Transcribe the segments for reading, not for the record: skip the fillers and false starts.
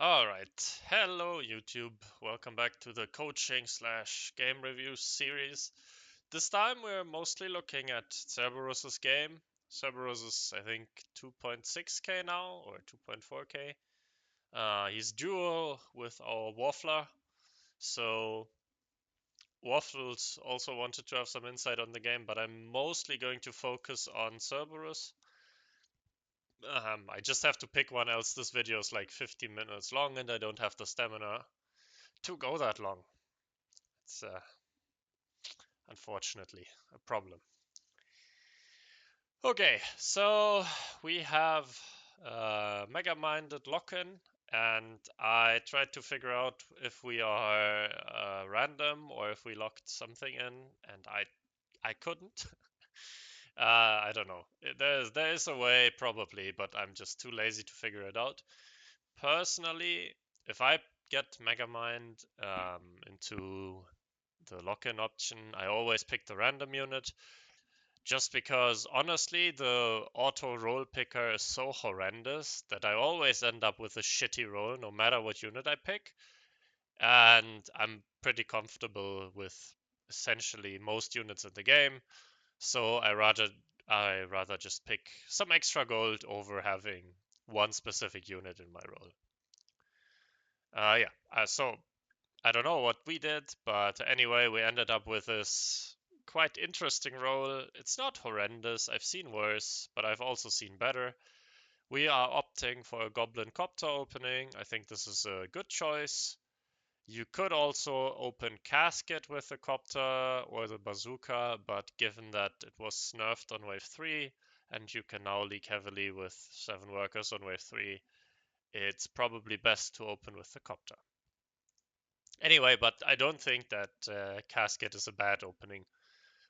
Alright, hello YouTube, welcome back to the coaching slash game review series. This time we're mostly looking at Cerberus's game. Cerberus is, I think, 2.6k now, or 2.4k. He's dual with our Waffler, so Waffles also wanted to have some insight on the game, but I'm mostly going to focus on Cerberus. I just have to pick one, else this video is like 15 minutes long and I don't have the stamina to go that long. It's unfortunately a problem. Okay, so we have mega-minded lock-in, and I tried to figure out if we are random or if we locked something in, and I couldn't. I don't know. There is a way probably, but I'm just too lazy to figure it out. Personally, if I get Megamind into the lock-in option, I always pick the random unit, just because honestly the auto roll picker is so horrendous that I always end up with a shitty roll no matter what unit I pick, and I'm pretty comfortable with essentially most units in the game, so I rather just pick some extra gold over having one specific unit in my roll. So I don't know what we did, but anyway, we ended up with this quite interesting roll. It's not horrendous, I've seen worse, but I've also seen better. We are opting for a Goblin Copter opening. I think this is a good choice. You could also open Casket with the Copter or the Bazooka, but given that it was nerfed on wave 3, and you can now leak heavily with 7 workers on wave 3, it's probably best to open with the Copter. Anyway, but I don't think that Casket is a bad opening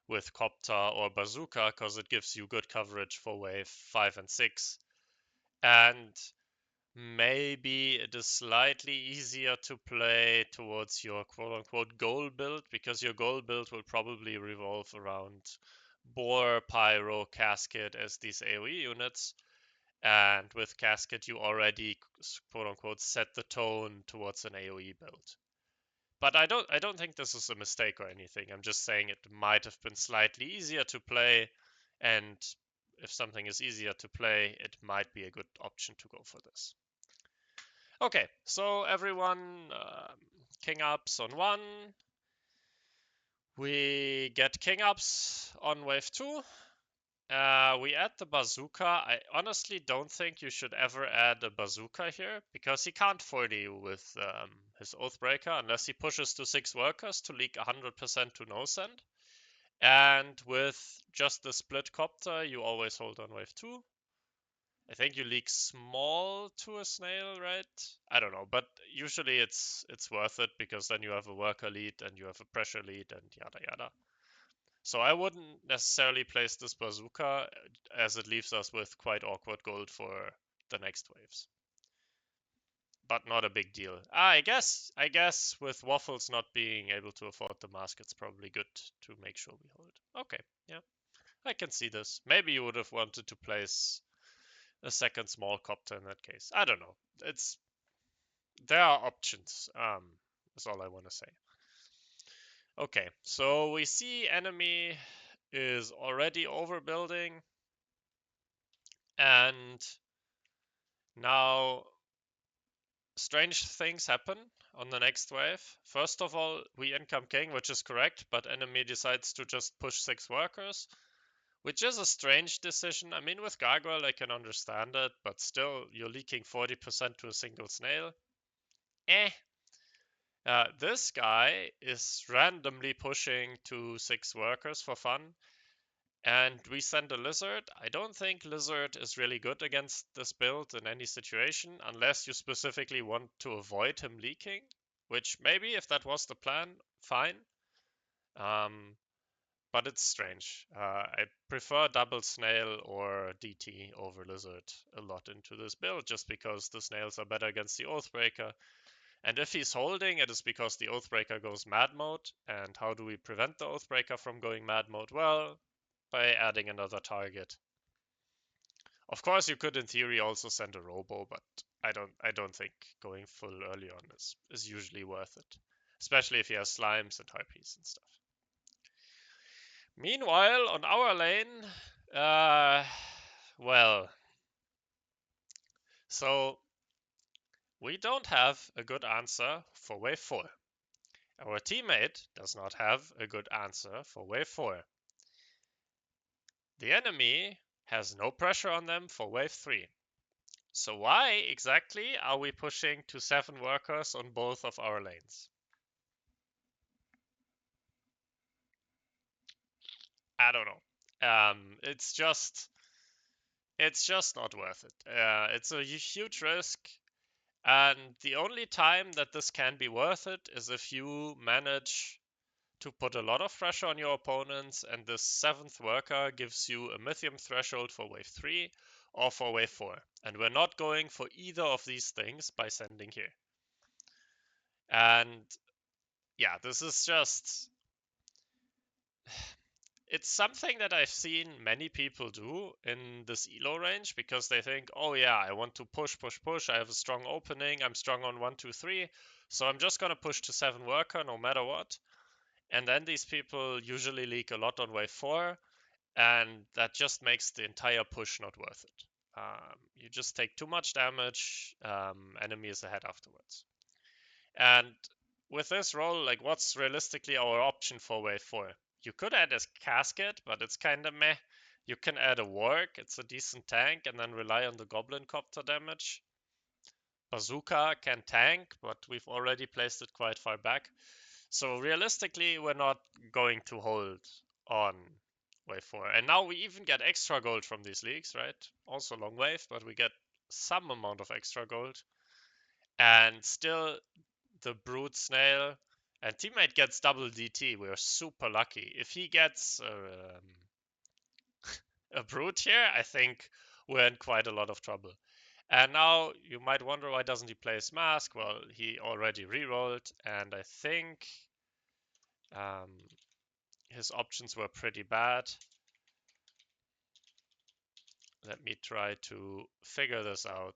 with Copter or Bazooka, because it gives you good coverage for wave 5 and 6. And maybe it is slightly easier to play towards your quote-unquote goal build, because your goal build will probably revolve around Boar, Pyro, Casket as these AoE units. And with Casket, you already quote-unquote set the tone towards an AoE build. But I don't think this is a mistake or anything. I'm just saying it might have been slightly easier to play, and if something is easier to play, it might be a good option to go for this. Okay, so everyone king ups on 1. We get king ups on wave 2. We add the bazooka. I honestly don't think you should ever add a bazooka here, because he can't 40 with his Oathbreaker unless he pushes to 6 workers to leak 100% to no send. And with just the split copter, you always hold on wave 2. I think you leak small to a snail, right? I don't know, but usually it's worth it, because then you have a worker lead and you have a pressure lead and yada yada. So I wouldn't necessarily place this bazooka, as it leaves us with quite awkward gold for the next waves. But not a big deal. I guess with Waffles not being able to afford the mask, it's probably good to make sure we hold. Okay, yeah. I can see this. Maybe you would have wanted to place a second small copter in that case. I don't know. There are options. That's all I want to say. Okay, so we see enemy is already overbuilding, and now strange things happen on the next wave. First of all, we income king, which is correct, but enemy decides to just push 6 workers, which is a strange decision. I mean, with Gargoyle I can understand it, but still, you're leaking 40% to a single snail. This guy is randomly pushing to 6 workers for fun, and we send a Lizard. I don't think Lizard is really good against this build in any situation, unless you specifically want to avoid him leaking, which maybe if that was the plan, fine. But it's strange. I prefer double snail or DT over Lizard a lot into this build, just because the snails are better against the Oathbreaker. And if he's holding, it is because the Oathbreaker goes mad mode. And how do we prevent the Oathbreaker from going mad mode? Well, by adding another target. Of course, you could in theory also send a robo, but I don't think going full early on is usually worth it, especially if he has slimes and harpies and stuff. Meanwhile, on our lane, well, so we don't have a good answer for wave 4. Our teammate does not have a good answer for wave 4. The enemy has no pressure on them for wave 3. So why exactly are we pushing to 7 workers on both of our lanes? I don't know. It's just not worth it. It's a huge risk, and the only time that this can be worth it is if you manage to put a lot of pressure on your opponents, and this 7th worker gives you a Mythium threshold for wave 3 or for wave 4. And we're not going for either of these things by sending here. And yeah, this is just... It's something that I've seen many people do in this elo range because they think, oh yeah, I want to push, push, push. I have a strong opening. I'm strong on 1, 2, 3. So I'm just going to push to 7 worker no matter what. And then these people usually leak a lot on wave 4. And that just makes the entire push not worth it. You just take too much damage. Enemy is ahead afterwards. And with this roll, like, what's realistically our option for wave 4? You could add a casket, but it's kind of meh. You can add a warg, it's a decent tank, and then rely on the goblin copter damage. Bazooka can tank, but we've already placed it quite far back. So realistically, we're not going to hold on wave 4. And now we even get extra gold from these leagues, right? Also long wave, but we get some amount of extra gold. And still the Brood Snail and teammate gets double DT. We're super lucky. If he gets a Brood here, I think we're in quite a lot of trouble. And now you might wonder, why doesn't he play his mask? Well, he already rerolled, and I think his options were pretty bad. Let me try to figure this out.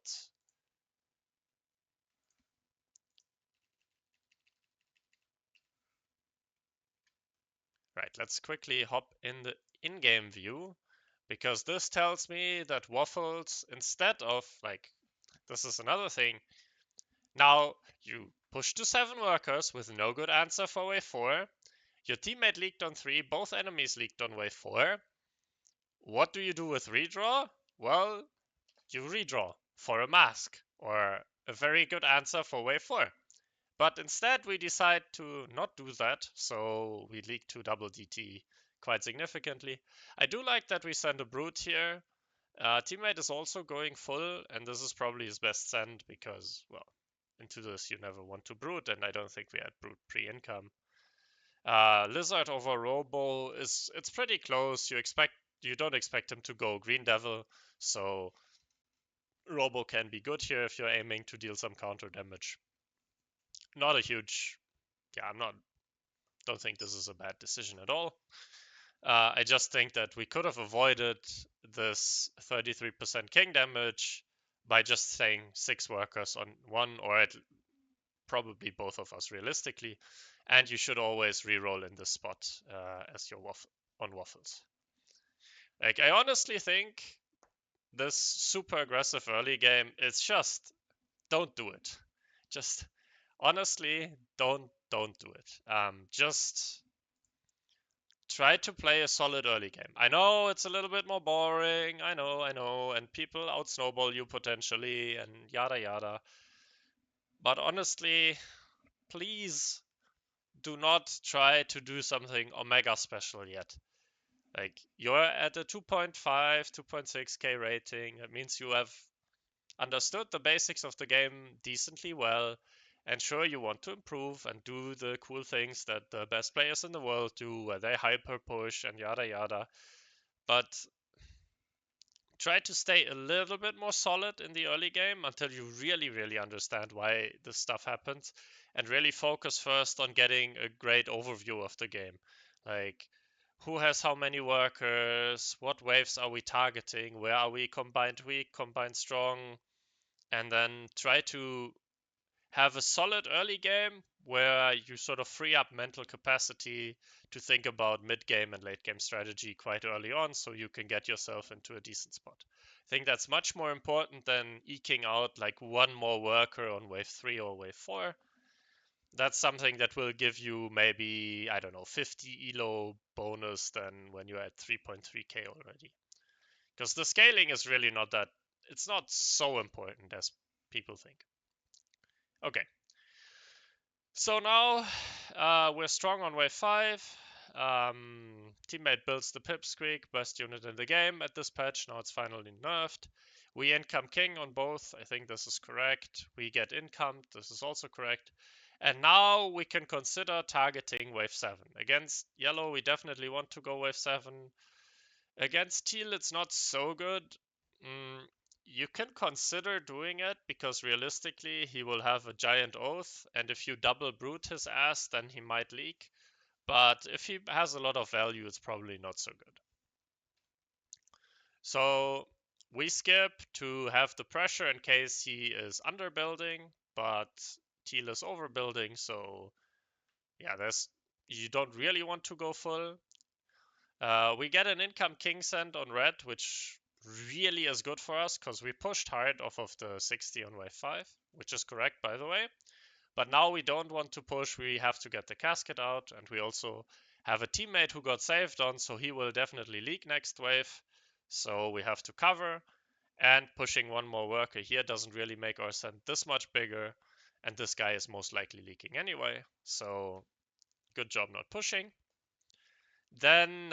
Right, let's quickly hop in the in-game view, because this tells me that Waffles, instead of, like, this is another thing. Now, you push to 7 workers with no good answer for wave 4. Your teammate leaked on 3, both enemies leaked on wave 4. What do you do with redraw? Well, you redraw for a mask, or a very good answer for wave 4. But instead we decide to not do that, so we leak to double DT quite significantly. I do like that we send a Brute here. Teammate is also going full, and this is probably his best send because, well, into this you never want to Brute, and I don't think we had Brute pre-income. Lizard over Robo it's pretty close. You don't expect him to go Green Devil, so Robo can be good here if you're aiming to deal some counter damage. Not a huge, yeah, don't think this is a bad decision at all. I just think that we could have avoided this 33% king damage by just saying 6 workers on one, or probably both of us realistically. And you should always reroll in this spot as your on waffles. Like, I honestly think this super aggressive early game, it's just, don't do it. Just honestly, don't do it. Just try to play a solid early game. I know it's a little bit more boring. I know, and people out snowball you potentially, and yada yada. But honestly, please do not try to do something Omega special yet. Like, you're at a 2.5, 2.6k rating. That means you have understood the basics of the game decently well. And sure, you want to improve and do the cool things that the best players in the world do, where they hyper push and yada yada. But try to stay a little bit more solid in the early game until you really, really understand why this stuff happens, and really focus first on getting a great overview of the game. Like, who has how many workers, what waves are we targeting, where are we combined weak, combined strong, and then try to have a solid early game where you sort of free up mental capacity to think about mid game and late game strategy quite early on so you can get yourself into a decent spot. I think that's much more important than eking out like one more worker on wave 3 or wave 4. That's something that will give you maybe, I don't know, 50 elo bonus than when you're at 3.3k already. Because the scaling is really not that, it's not so important as people think. Okay, so now we're strong on wave 5. Teammate builds the pipsqueak, best unit in the game at this patch. Now it's finally nerfed. We income king on both. I think this is correct. We get income. This is also correct. And now we can consider targeting wave 7. Against yellow, we definitely want to go wave 7. Against teal, it's not so good. You can consider doing it because realistically he will have a giant oath, and if you double brute his ass, then he might leak. But if he has a lot of value, it's probably not so good. So we skip to have the pressure in case he is underbuilding, but teal is overbuilding, so yeah, you don't really want to go full. We get an income king send on red, which really is good for us because we pushed hard off of the 60 on wave 5, which is correct, by the way. But now we don't want to push, we have to get the casket out, and we also have a teammate who got saved on, so he will definitely leak next wave. So we have to cover, and pushing one more worker here doesn't really make our send this much bigger, and this guy is most likely leaking anyway, so good job not pushing. Then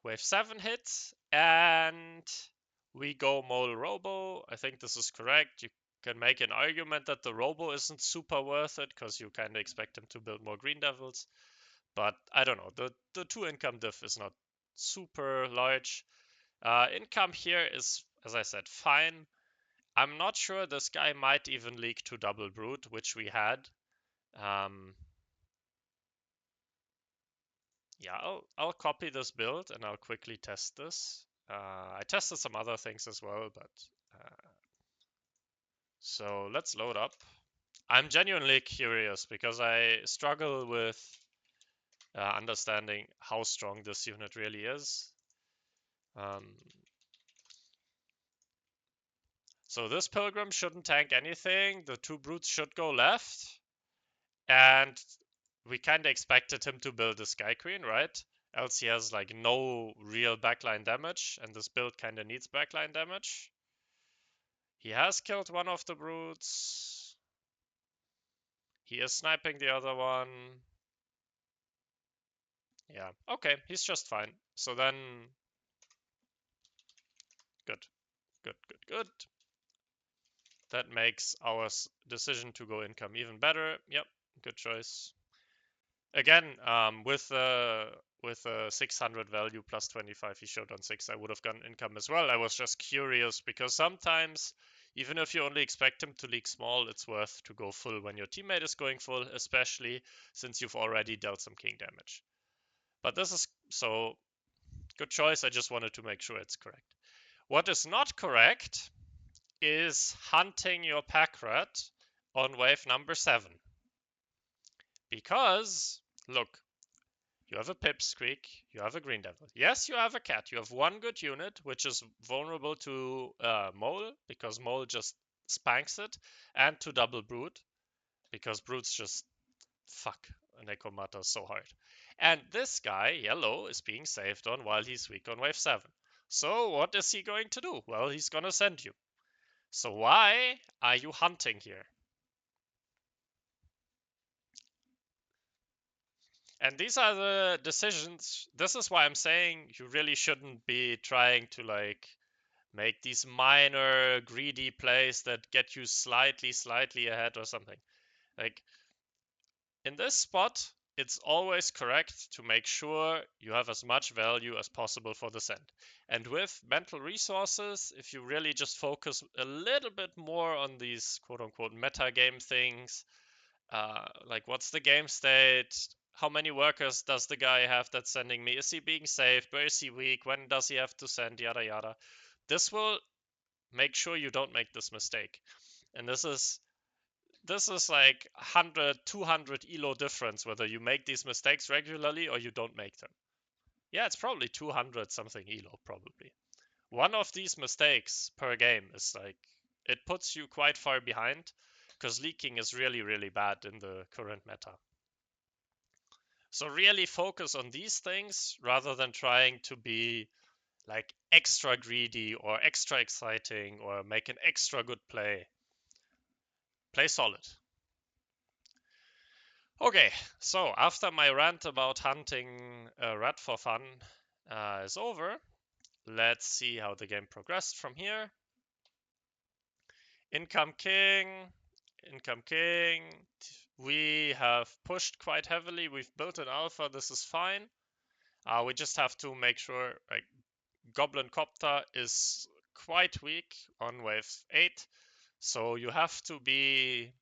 wave 7 hits, and we go Mole Robo. I think this is correct. You can make an argument that the Robo isn't super worth it because you kind of expect him to build more Green Devils. But I don't know. The 2 income diff is not super large. Income here is, as I said, fine. I'm not sure this guy might even leak to double brute, which we had. Yeah, I'll copy this build and I'll quickly test this. I tested some other things as well, but so let's load up. I'm genuinely curious because I struggle with understanding how strong this unit really is. So this Pilgrim shouldn't tank anything. The 2 brutes should go left. And we kind of expected him to build a Sky Queen, right? Else he has like no real backline damage, and this build kind of needs backline damage. He has killed one of the brutes. He is sniping the other one. Yeah, okay, he's just fine. So then, good, good, good, good. That makes our decision to go income even better. Yep, good choice. Again, with a 600 value plus 25 he showed on 6, I would have gotten income as well. I was just curious because sometimes, even if you only expect him to leak small, it's worth to go full when your teammate is going full, especially since you've already dealt some king damage. But this is, so, good choice. I just wanted to make sure it's correct. What is not correct is hunting your pack rat on wave number 7. Because, look, you have a pipsqueak, you have a green devil. Yes, you have a cat. You have one good unit, which is vulnerable to mole, because mole just spanks it, and to double brute, because brutes just fuck Nekomata so hard. And this guy, yellow, is being saved on while he's weak on wave 7. So what is he going to do? Well, he's gonna send you. So why are you hunting here? And these are the decisions. This is why I'm saying you really shouldn't be trying to like make these minor greedy plays that get you slightly ahead or something. Like in this spot, it's always correct to make sure you have as much value as possible for the send. And with mental resources, if you really just focus a little bit more on these quote unquote meta game things, like what's the game state? how many workers does the guy have that's sending me? Is he being saved? Where is he weak? When does he have to send? Yada yada. This will make sure you don't make this mistake. And this is like 100, 200 elo difference whether you make these mistakes regularly or you don't make them. Yeah, it's probably 200 something elo, probably. One of these mistakes per game is like, it puts you quite far behind, because leaking is really, really bad in the current meta. So really focus on these things rather than trying to be like extra greedy or extra exciting or make an extra good play. Play solid. Okay, so after my rant about hunting a rat for fun is over, let's see how the game progressed from here. Income king. We have pushed quite heavily. We've built an alpha. This is fine. We just have to make sure, like, Goblin Copter is quite weak on wave 8. So you have to be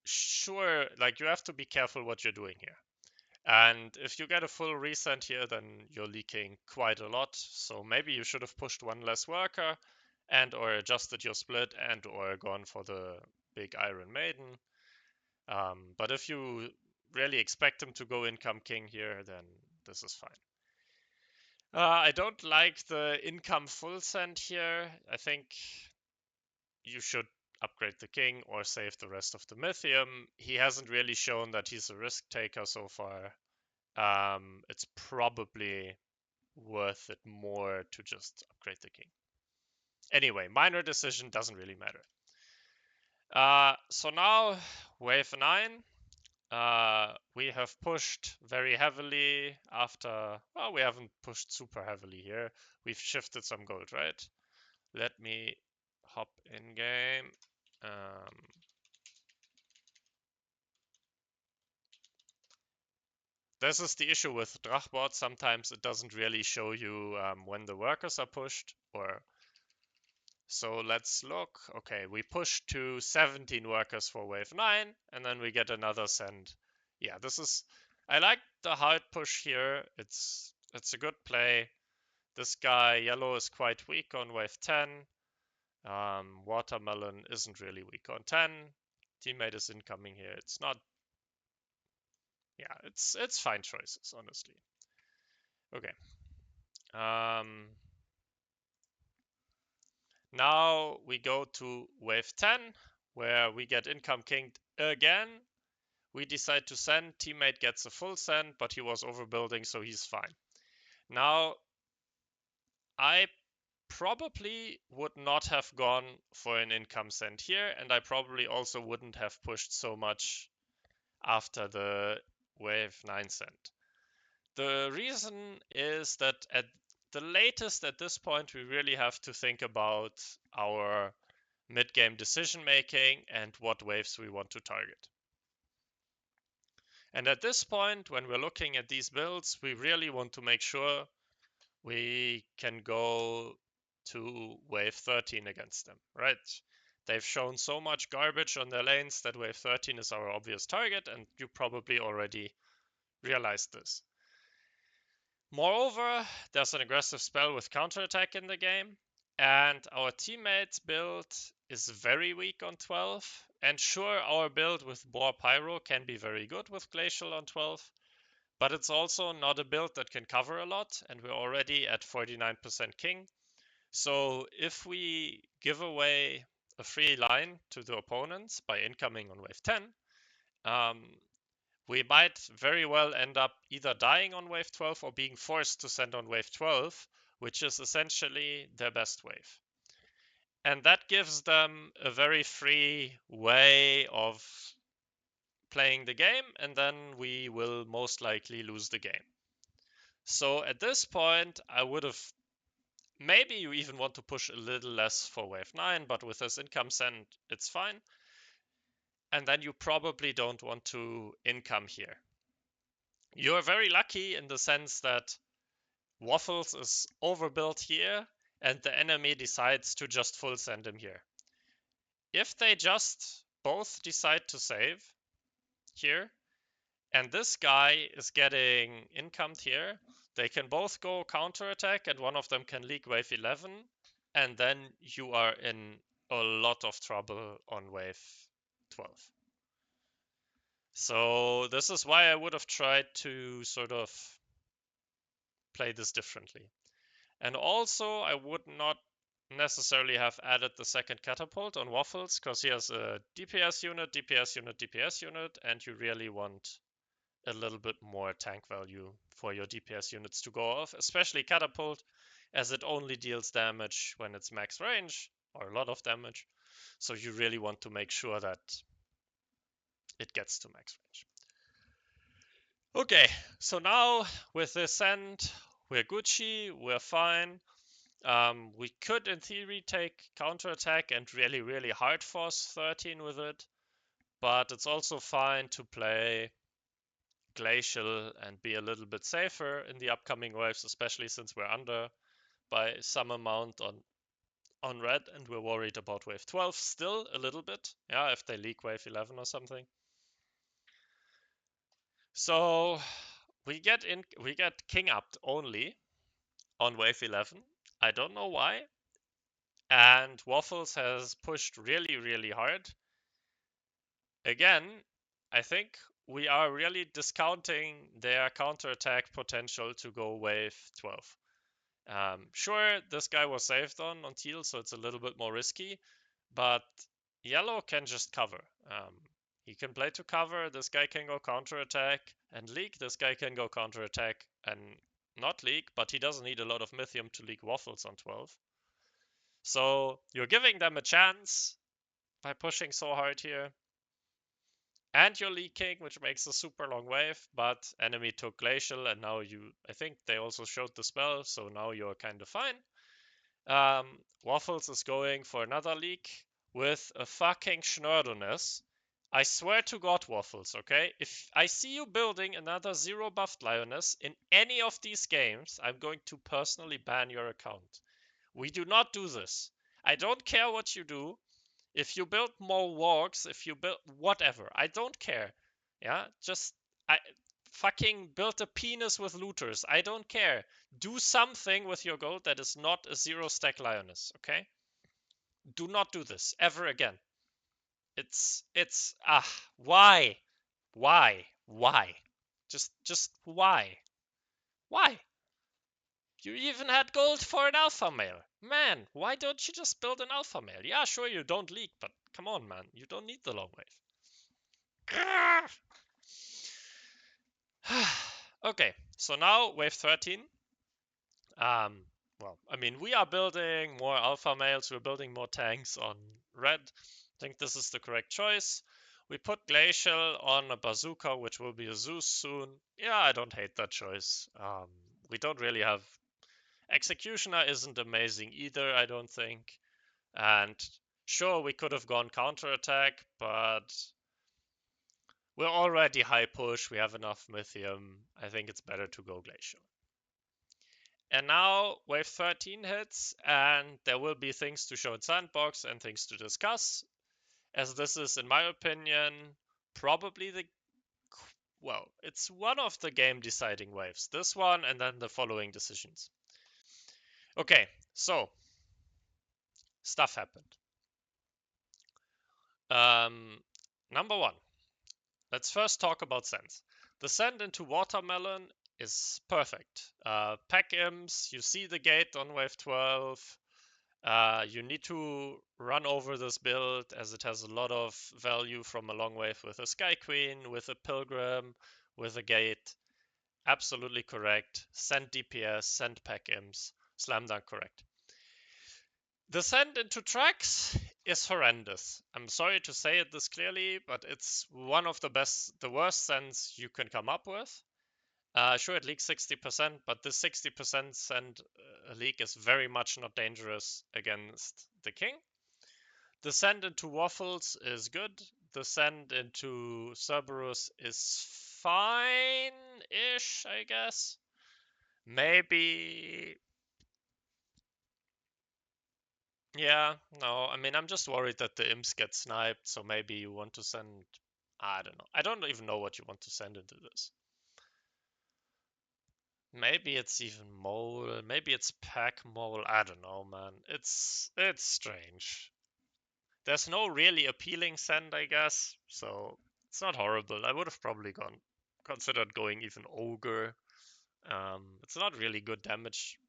sure, like, you have to be careful what you're doing here. And if you get a full resend here, then you're leaking quite a lot. So maybe you should have pushed one less worker and or adjusted your split and or gone for the big Iron Maiden. But if you really expect him to go income king here, then this is fine. I don't like the income full send here. I think you should upgrade the king or save the rest of the Mythium. He hasn't really shown that he's a risk taker so far. It's probably worth it more to just upgrade the king. Anyway, minor decision, doesn't really matter. So now, wave 9. We have pushed very heavily after... Well, we haven't pushed super heavily here. We've shifted some gold, right? Let me hop in game. This is the issue with Drachbot. Sometimes it doesn't really show you when the workers are pushed. So let's look. Okay, we push to 17 workers for wave 9, and then we get another send. Yeah, this is... I like the hard push here. It's a good play. This guy, yellow, is quite weak on wave 10. Watermelon isn't really weak on 10. Teammate is incoming here. It's not... Yeah, it's fine choices, honestly. Okay. Now we go to wave 10, where we get income kinged again. We decide to send. Teammate gets a full send, but he was overbuilding, so he's fine. Now, I probably would not have gone for an income send here, and I probably also wouldn't have pushed so much after the wave 9 send. The reason is that at the latest at this point, we really have to think about our mid-game decision making and what waves we want to target. And at this point, when we're looking at these builds, we really want to make sure we can go to wave 13 against them, right? They've shown so much garbage on their lanes that wave 13 is our obvious target, and you probably already realized this. Moreover, there's an aggressive spell with counterattack in the game, and our teammate's build is very weak on 12. And sure, our build with Boar Pyro can be very good with Glacial on 12, but it's also not a build that can cover a lot, and we're already at 49% king. So if we give away a free line to the opponents by incoming on wave 10, we might very well end up either dying on wave 12 or being forced to send on wave 12, which is essentially their best wave. And that gives them a very free way of playing the game, and then we will most likely lose the game. So at this point, I would have... Maybe you even want to push a little less for wave 9, but with this income send, it's fine. And then you probably don't want to income here. You're very lucky in the sense that Waffles is overbuilt here, and the enemy decides to just full send him here. If they just both decide to save here, And this guy is getting incomed here. They can both go counterattack, and one of them can leak wave 11, and then you are in a lot of trouble on wave 12. So this is why I would have tried to sort of play this differently. And also, I would not necessarily have added the second catapult on Waffles, because he has a DPS unit, DPS unit, DPS unit, and you really want a little bit more tank value for your DPS units to go off, especially catapult, as it only deals damage when it's max range, or a lot of damage. So you really want to make sure that it gets to max range. Okay, so now with this send, we're Gucci, we're fine. We could, in theory, take counterattack and really, really hard force 13 with it, but it's also fine to play Glacial and be a little bit safer in the upcoming waves, especially since we're under by some amount on red and we're worried about wave 12 still a little bit. Yeah, if they leak wave 11 or something. So we get king up only on wave 11. I don't know why. And Waffles has pushed really, really hard. Again, I think we are really discounting their counterattack potential to go wave 12. Sure, this guy was saved on teal, so it's a little bit more risky, but yellow can just cover. He can play to cover, this guy can go counterattack and leak, this guy can go counterattack and not leak, but he doesn't need a lot of Mythium to leak Waffles on 12. So you're giving them a chance by pushing so hard here. And you're leaking, which makes a super long wave, but enemy took Glacial, and now I think they also showed the spell, so now you're kind of fine. Waffles is going for another leak with a fucking Schnörderness. I swear to God, Waffles, okay? If I see you building another 0 buffed Lioness in any of these games, I'm going to personally ban your account. We do not do this. I don't care what you do. If you build more walks, if you build whatever, I don't care. Yeah, just I fucking build a penis with looters. I don't care. Do something with your gold that is not a 0 stack Lioness, okay? Do not do this ever again. It's why? Why? Just why? Why? You even had gold for an alpha male. Man, why don't you just build an alpha male? Yeah, sure you don't leak, but come on, man. You don't need the long wave. Okay, so now wave 13. Well, I mean, we are building more alpha males. We're building more tanks on red. I think this is the correct choice. We put Glacial on a bazooka, which will be a Zeus soon. Yeah, I don't hate that choice. We don't really have... Executioner isn't amazing either, I don't think. And sure, we could have gone counterattack, but we're already high push. We have enough Mythium. I think it's better to go Glacial. And now wave 13 hits, and there will be things to show in Sandbox and things to discuss, as this is, in my opinion, probably it's one of the game deciding waves. This one and then the following decisions. Okay, so stuff happened. Number one, let's first talk about sends. The send into Watermelon is perfect. Pack imps, you see the gate on wave 12. You need to run over this build as it has a lot of value from a long wave with a Sky Queen, with a Pilgrim, with a gate. Absolutely correct. Send DPS, send pack imps. Slam dunk correct. The send into tracks is horrendous. I'm sorry to say it this clearly, but it's one of the worst sends you can come up with. Sure, it leaks 60%, but this 60% send leak is very much not dangerous against the king. The send into Waffles is good. The send into Cerberus is fine-ish, I guess. Maybe... Yeah, no, I mean, I'm just worried that the imps get sniped, so maybe you want to send I don't know. I don't even know what you want to send into this. Maybe it's even mole. Maybe it's pack mole. I don't know, man. It's strange. There's no really appealing send, I guess. So it's not horrible. I would have probably considered going even ogre. It's not really good damage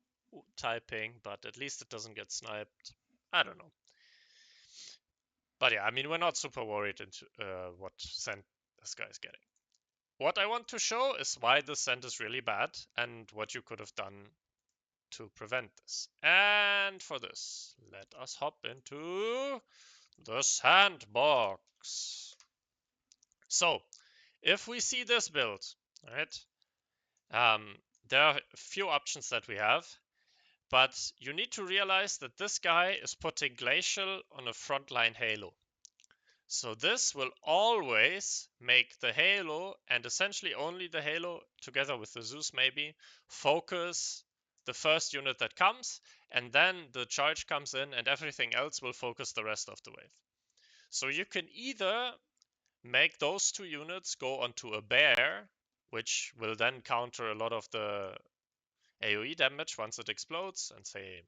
typing, but at least it doesn't get sniped. I don't know. But yeah, I mean, we're not super worried into what send this guy's getting. What I want to show is why this send is really bad and what you could have done to prevent this. And for this, let us hop into the sandbox. So, if we see this build, right, there are a few options that we have, but you need to realize that this guy is putting Glacial on a frontline Halo. So this will always make the Halo, and essentially only the Halo, together with the Zeus maybe, focus the first unit that comes, and then the charge comes in and everything else will focus the rest of the wave. So you can either make those two units go onto a bear, which will then counter a lot of the AoE damage once it explodes, and say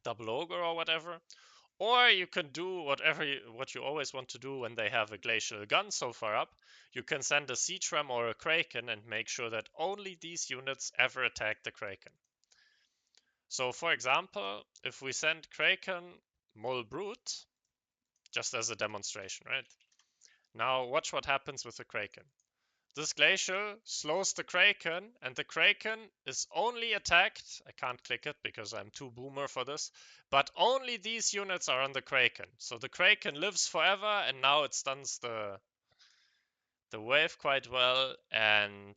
double ogre or whatever. Or you can do what you always want to do when they have a glacial gun so far up. You can send a siege ram or a kraken and make sure that only these units ever attack the kraken. So for example, if we send kraken mole brute, just as a demonstration, right? Now watch what happens with the kraken. This glacial slows the kraken, and the kraken is only attacked. I can't click it because I'm too boomer for this, but only these units are on the kraken. So the kraken lives forever, and now it stuns the wave quite well, and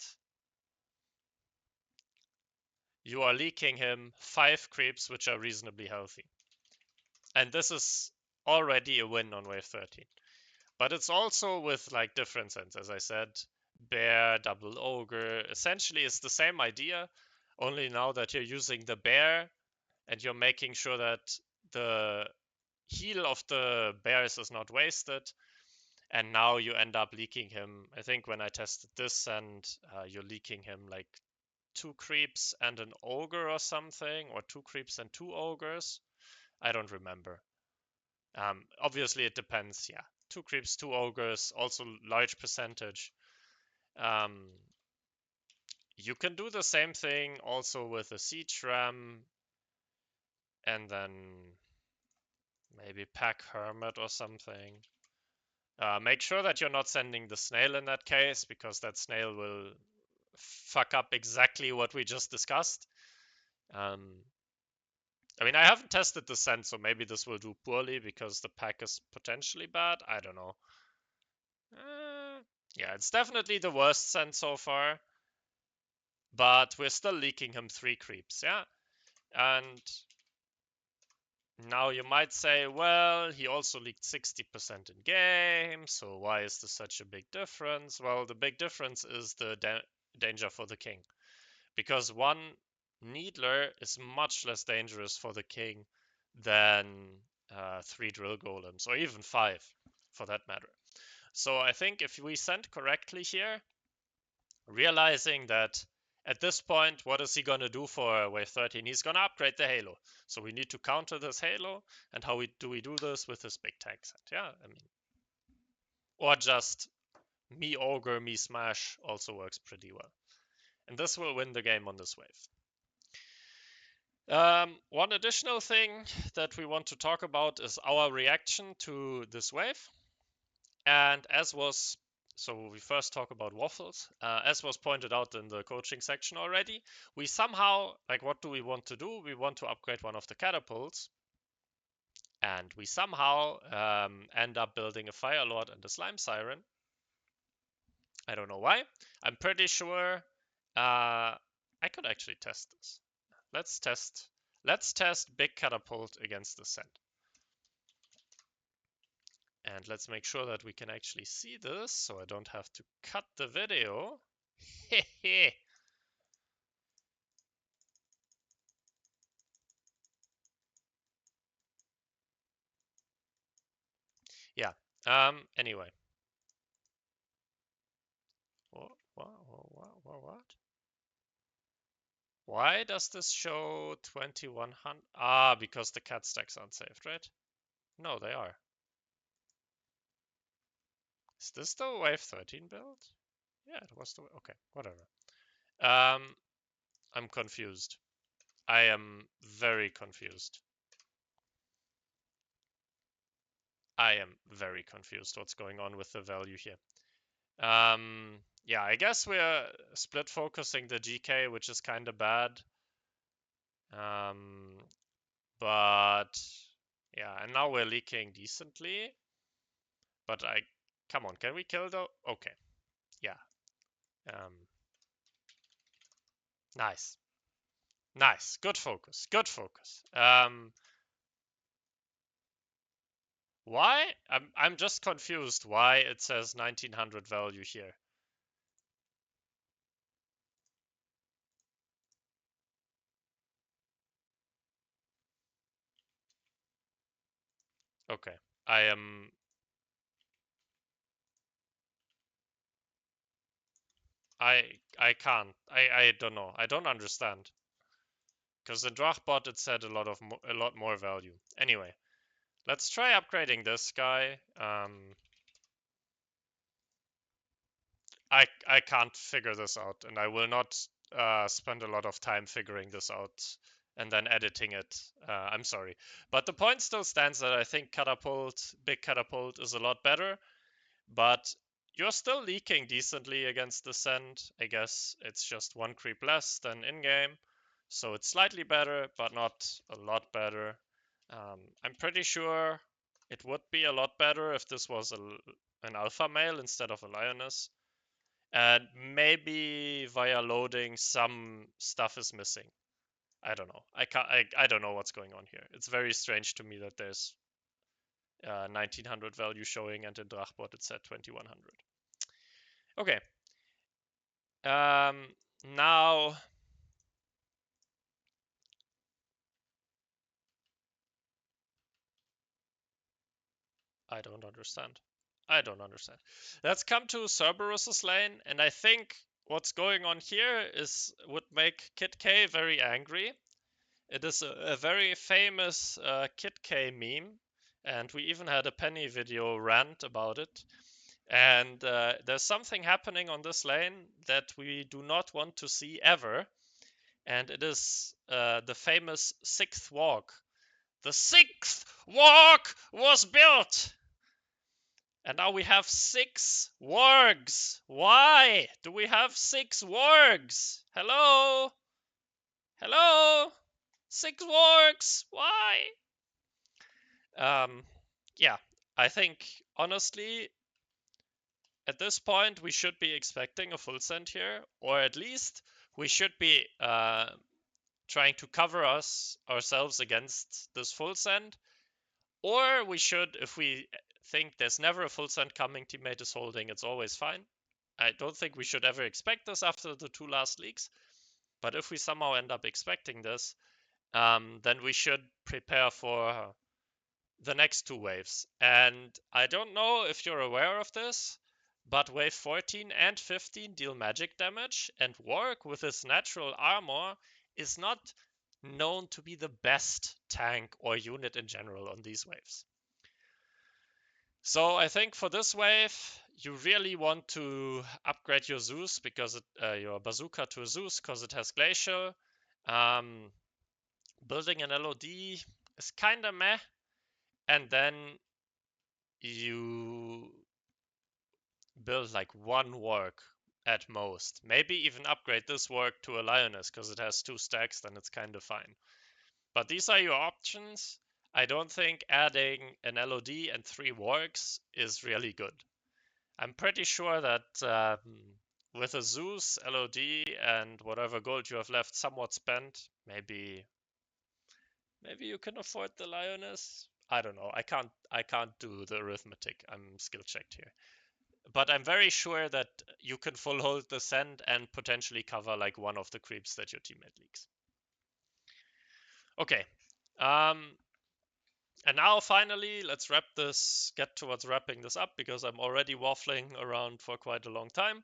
you are leaking him 5 creeps, which are reasonably healthy. And this is already a win on wave 13. But it's also with like different sets, as I said. Bear, double ogre. Essentially, it's the same idea, only now that you're using the bear and you're making sure that the heal of the bears is not wasted. And now you end up leaking him. I think when I tested this, and you're leaking him like 2 creeps and an ogre or something, or 2 creeps and 2 ogres. I don't remember. Obviously, it depends. Yeah, 2 creeps, 2 ogres, also large percentage. You can do the same thing also with a siege ram, and then maybe pack hermit or something. Make sure that you're not sending the snail in that case, because that snail will fuck up exactly what we just discussed. I mean, I haven't tested the send, so maybe this will do poorly because the pack is potentially bad. I don't know. Yeah, it's definitely the worst send so far. But we're still leaking him 3 creeps, yeah? And now you might say, well, he also leaked 60% in game, so why is this such a big difference? Well, the big difference is the danger for the king. Because 1 Needler is much less dangerous for the king than 3 drill golems, or even 5 for that matter. So I think if we send correctly here, realizing that at this point, what is he going to do for wave 13? He's going to upgrade the Halo. So we need to counter this Halo. And how do we do this? With this big tank set. Yeah, I mean, or just me ogre, me smash also works pretty well. And this will win the game on this wave. One additional thing that we want to talk about is our reaction to this wave. And so we first talk about waffles. As was pointed out in the coaching section already, we somehow, like, what do we want to do? We want to upgrade one of the catapults. And we somehow end up building a Fire Lord and a Slime Siren. I don't know why. I'm pretty sure I could actually test this. Let's test big catapult against the send. And let's make sure that we can actually see this, so I don't have to cut the video. Yeah, anyway. What? Why does this show 2100? Ah, because the cat stacks aren't saved, right? No, they are. Is this the Wave 13 build? Yeah, it was the... Okay, whatever. I'm confused. I am very confused. I am very confused what's going on with the value here. Yeah, I guess we're split focusing the GK, which is kind of bad. But yeah, and now we're leaking decently. But come on, can we kill though? Okay, yeah. Nice, nice, good focus, good focus. Why? I'm just confused why it says 1900 value here. Okay, I am... I can't. I don't know. I don't understand. Because the Drachbot it said a lot more value. Anyway, let's try upgrading this guy. I can't figure this out, and I will not spend a lot of time figuring this out and then editing it. I'm sorry, but the point still stands that I think Big Catapult is a lot better, but you're still leaking decently against Descent. I guess it's just one creep less than in-game, so it's slightly better, but not a lot better. I'm pretty sure it would be a lot better if this was an alpha male instead of a lioness. And maybe via loading some stuff is missing. I don't know. I don't know what's going on here. It's very strange to me that there's 1900 value showing and in Drachbot it's at 2100. Okay. Now I don't understand. I don't understand. Let's come to Cerberus's lane, and I think what's going on here would make Kid K very angry. It is a very famous Kid K meme, and we even had a Penny video rant about it. And there's something happening on this lane that we do not want to see ever, and it is the famous sixth walk. The sixth walk was built! And now we have 6 wargs. Why do we have 6 wargs? Hello? Hello? 6 wargs. Why? Yeah, I think honestly, at this point, we should be expecting a full send here, or at least we should be trying to cover ourselves against this full send, or we should, if we think there's never a full send coming, teammate is holding, it's always fine. I don't think we should ever expect this after the 2 last leaks, but if we somehow end up expecting this, then we should prepare for the next 2 waves. And I don't know if you're aware of this, but wave 14 and 15 deal magic damage, and Warg with his natural armor is not known to be the best tank or unit in general on these waves. So I think for this wave, you really want to upgrade your Zeus because your bazooka to a Zeus because it has Glacial. Building an LOD is kind of meh, and then you build like 1 Warg at most. Maybe even upgrade this Warg to a Lioness because it has 2 stacks, then it's kind of fine. But these are your options. I don't think adding an LOD and 3 Wargs is really good. I'm pretty sure that with a Zeus, LOD, and whatever gold you have left somewhat spent, maybe you can afford the Lioness. I don't know. I can't do the arithmetic. I'm skill checked here. But I'm very sure that you can full hold the send and potentially cover like one of the creeps that your teammate leaks. Okay. And now finally, let's get towards wrapping this up because I'm already waffling around for quite a long time.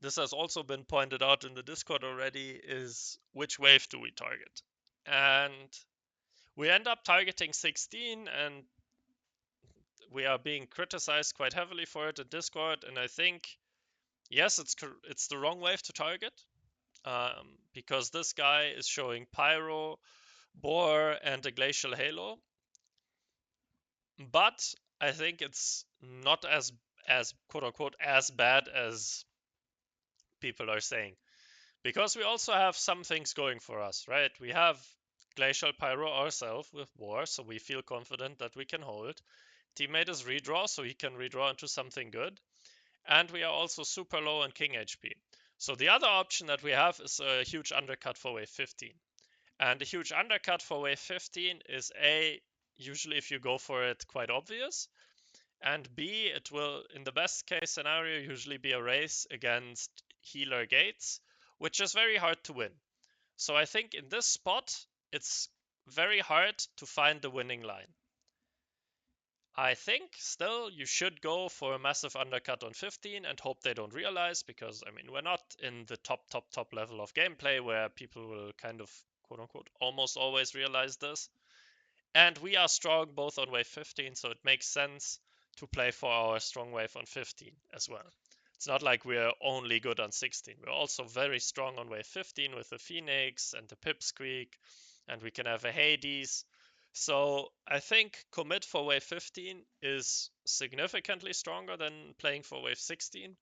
This has also been pointed out in the Discord already, is which wave do we target? And we end up targeting 16, and we are being criticized quite heavily for it in Discord, and I think, yes, it's the wrong wave to target, because this guy is showing Pyro, Boar, and a Glacial Halo, but I think it's not as quote unquote as bad as people are saying, because we also have some things going for us, right? We have Glacial Pyro ourselves with Boar, so we feel confident that we can hold. Teammate is Redraw, so he can redraw into something good. And we are also super low on King HP. So the other option that we have is a huge undercut for wave 15. And a huge undercut for wave 15 is A, usually if you go for it, quite obvious. And B, it will, in the best case scenario, usually be a race against healer gates, which is very hard to win. So I think in this spot, it's very hard to find the winning line. I think still you should go for a massive undercut on 15 and hope they don't realize, because I mean, we're not in the top level of gameplay where people will kind of quote unquote almost always realize this. And we are strong both on wave 15, so it makes sense to play for our strong wave on 15 as well. It's not like we're only good on 16. We're also very strong on wave 15 with the Phoenix and the Pipsqueak, and we can have a Hades. So I think commit for wave 15 is significantly stronger than playing for wave 16.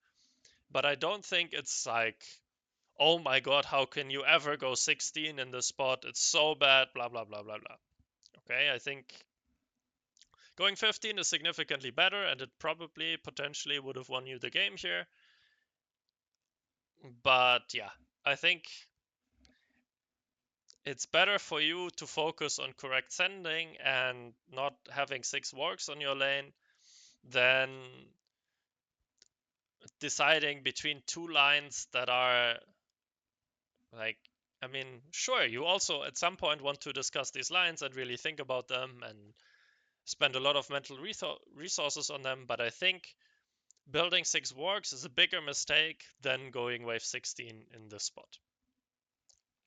But I don't think it's like, oh my god, how can you ever go 16 in this spot? It's so bad, blah, blah, blah, blah, blah. Okay, I think going 15 is significantly better, and it probably potentially would have won you the game here. But yeah, I think it's better for you to focus on correct sending and not having 6 wargs on your lane than deciding between 2 lines that are like, I mean, sure, you also at some point want to discuss these lines and really think about them and spend a lot of mental resources on them, but I think building 6 wargs is a bigger mistake than going wave 16 in this spot.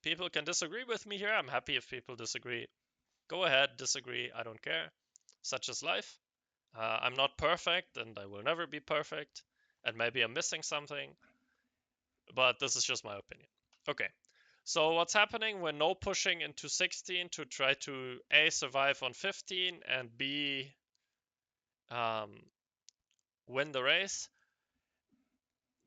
People can disagree with me here. I'm happy if people disagree. Go ahead, disagree. I don't care. Such is life. I'm not perfect, and I will never be perfect. And maybe I'm missing something. But this is just my opinion. Okay. So what's happening? We're no pushing into 16 to try to A, survive on 15, and B, win the race.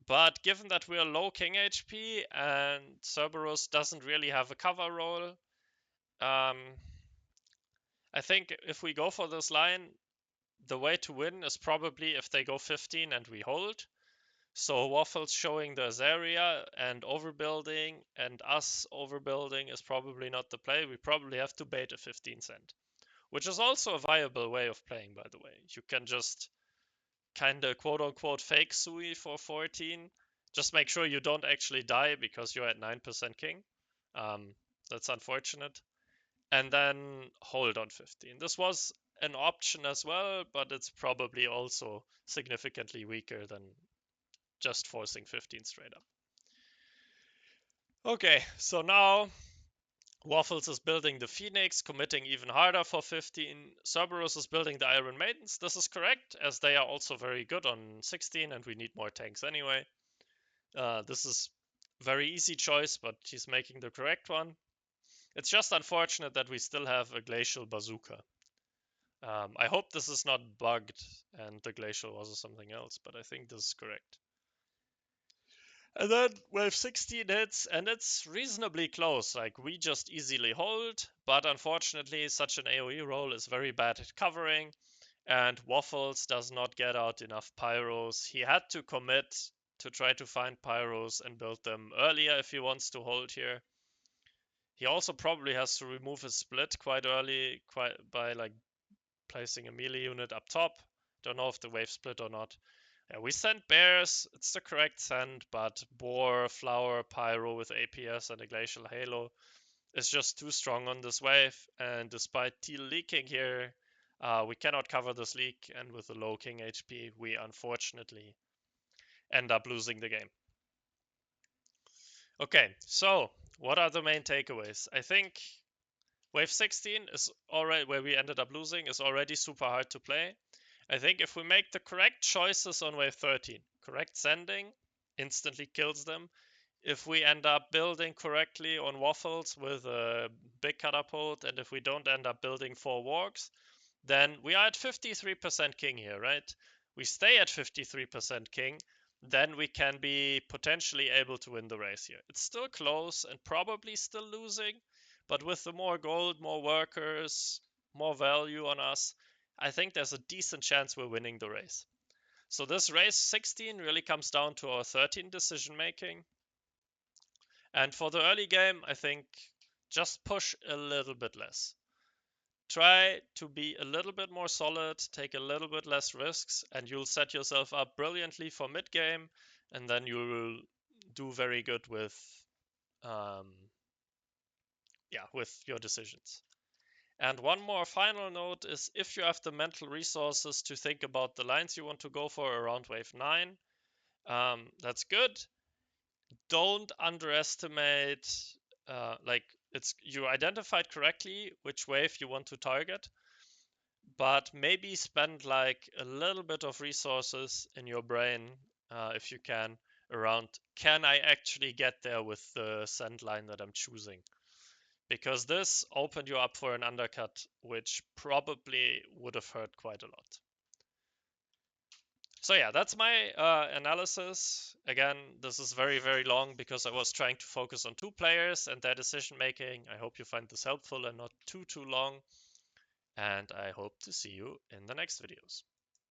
But given that we're low King HP and Cerberus doesn't really have a cover role, I think if we go for this line, the way to win is probably if they go 15 and we hold. So Waffles showing the Azaria and overbuilding, and us overbuilding is probably not the play. We probably have to bait a 15 cent, which is also a viable way of playing, by the way. You can just kind of quote unquote fake Sui for 14. Just make sure you don't actually die because you're at 9% king. That's unfortunate. And then hold on 15. This was an option as well, but it's probably also significantly weaker than just forcing 15 straight up. Okay, so now Waffles is building the Phoenix, committing even harder for 15. Cerberus is building the Iron Maidens. This is correct, as they are also very good on 16, and we need more tanks anyway. This is very easy choice, but he's making the correct one. It's just unfortunate that we still have a Glacial Bazooka. I hope this is not bugged and the Glacial was something else, but I think this is correct. And then wave 16 hits, and it's reasonably close. Like, we just easily hold, but unfortunately, such an AoE role is very bad at covering, and Waffles does not get out enough pyros. He had to commit to try to find pyros and build them earlier if he wants to hold here. He also probably has to remove his split quite early, by like placing a melee unit up top. Don't know if the wave split or not. Yeah, we sent bears, it's the correct send, but Boar, Flower, Pyro with APS and a Glacial Halo is just too strong on this wave, and despite Teal leaking here, we cannot cover this leak, and with a low King HP, we unfortunately end up losing the game. Okay, so what are the main takeaways? I think wave 16 is already where we ended up losing is already super hard to play. I think if we make the correct choices on wave 13, correct sending instantly kills them. If we end up building correctly on waffles with a big catapult, and if we don't end up building 4 wargs, then we are at 53% king here, right? We stay at 53% king, then we can be potentially able to win the race here. It's still close and probably still losing, but with the more gold, more workers, more value on us, I think there's a decent chance we're winning the race. So this race 16 really comes down to our 13 decision making. And for the early game, I think just push a little bit less. Try to be a little bit more solid, take a little bit less risks, and you'll set yourself up brilliantly for mid game, and then you will do very good with with your decisions. And one more final note is if you have the mental resources to think about the lines you want to go for around wave 9, that's good. Don't underestimate, you identified correctly which wave you want to target, but maybe spend like a little bit of resources in your brain, if you around can I actually get there with the send line that I'm choosing? Because this opened you up for an undercut, which probably would have hurt quite a lot. So yeah, that's my analysis. Again, this is very, very long because I was trying to focus on 2 players and their decision making. I hope you find this helpful and not too long. And I hope to see you in the next videos.